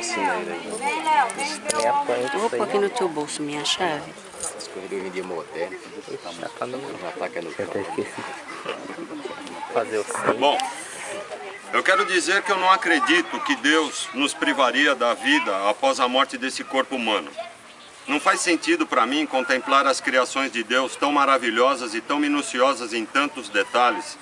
piscineira aí. Eu vou pôr aqui no teu bolso minha chave. As corridas hoje em dia modernas, já tá no chão. até esqueci. Fazer o sim. Bom, eu quero dizer que eu não acredito que Deus nos privaria da vida após a morte desse corpo humano. Não faz sentido para mim contemplar as criações de Deus tão maravilhosas e tão minuciosas em tantos detalhes,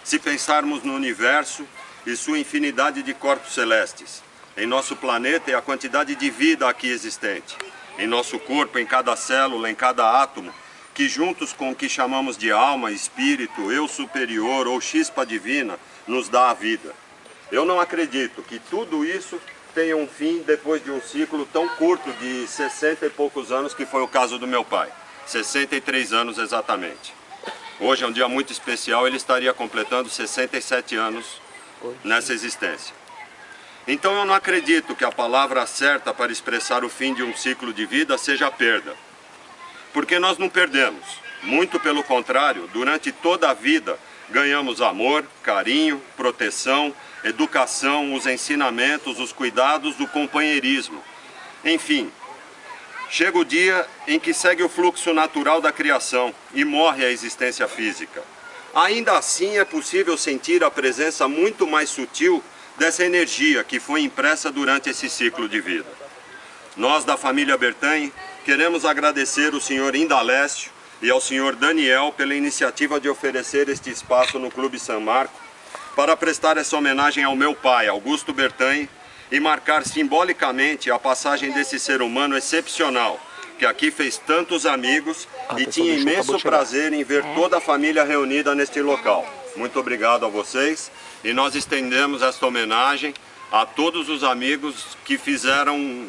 se pensarmos no universo e sua infinidade de corpos celestes, em nosso planeta e a quantidade de vida aqui existente, em nosso corpo, em cada célula, em cada átomo, que juntos com o que chamamos de alma, espírito, eu superior ou chispa divina, nos dá a vida. Eu não acredito que tudo isso tenha um fim depois de um ciclo tão curto de 60 e poucos anos, que foi o caso do meu pai. 63 anos exatamente. Hoje é um dia muito especial, ele estaria completando 67 anos nessa existência. Então eu não acredito que a palavra certa para expressar o fim de um ciclo de vida seja a perda. Porque nós não perdemos. Muito pelo contrário, durante toda a vida ganhamos amor, carinho, proteção, educação, os ensinamentos, os cuidados, o companheirismo. Enfim, chega o dia em que segue o fluxo natural da criação e morre a existência física. Ainda assim é possível sentir a presença muito mais sutil dessa energia que foi impressa durante esse ciclo de vida. Nós da família Bertain queremos agradecer ao Sr. Indalécio e ao Sr. Daniel pela iniciativa de oferecer este espaço no Clube San Marco para prestar essa homenagem ao meu pai, Augusto Bertain, e marcar simbolicamente a passagem desse ser humano excepcional, que aqui fez tantos amigos e tinha imenso prazer em ver toda a família reunida neste local. Muito obrigado a vocês e nós estendemos esta homenagem a todos os amigos que fizeram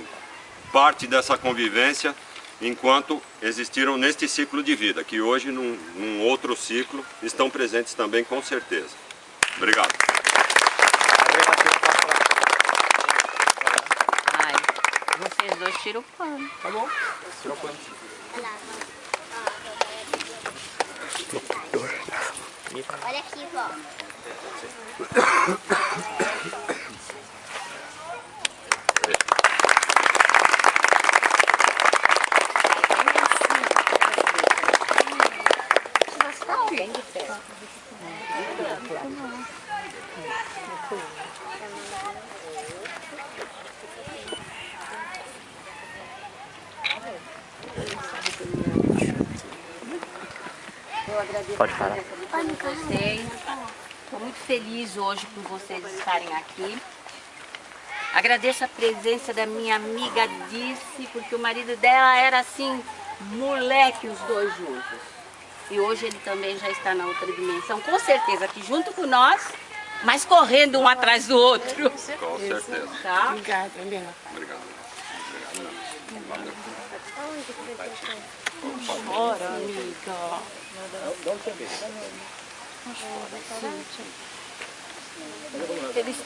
parte dessa convivência enquanto existiram neste ciclo de vida, que hoje, num outro ciclo, estão presentes também com certeza. Obrigado. Ai, vocês dois tiram o pano. Tá bom, tira o pano. Olha aqui, vó. Eu agradeço Pode parar. vocês. Estou muito feliz hoje por vocês estarem aqui. Agradeço a presença da minha amiga Dice, porque o marido dela era assim, moleque, os dois juntos. E hoje ele também já está na outra dimensão, com certeza aqui junto com nós, mas correndo um atrás do outro. Com certeza. Tá? Obrigada, Helena. Obrigado. Chora, amiga. Eles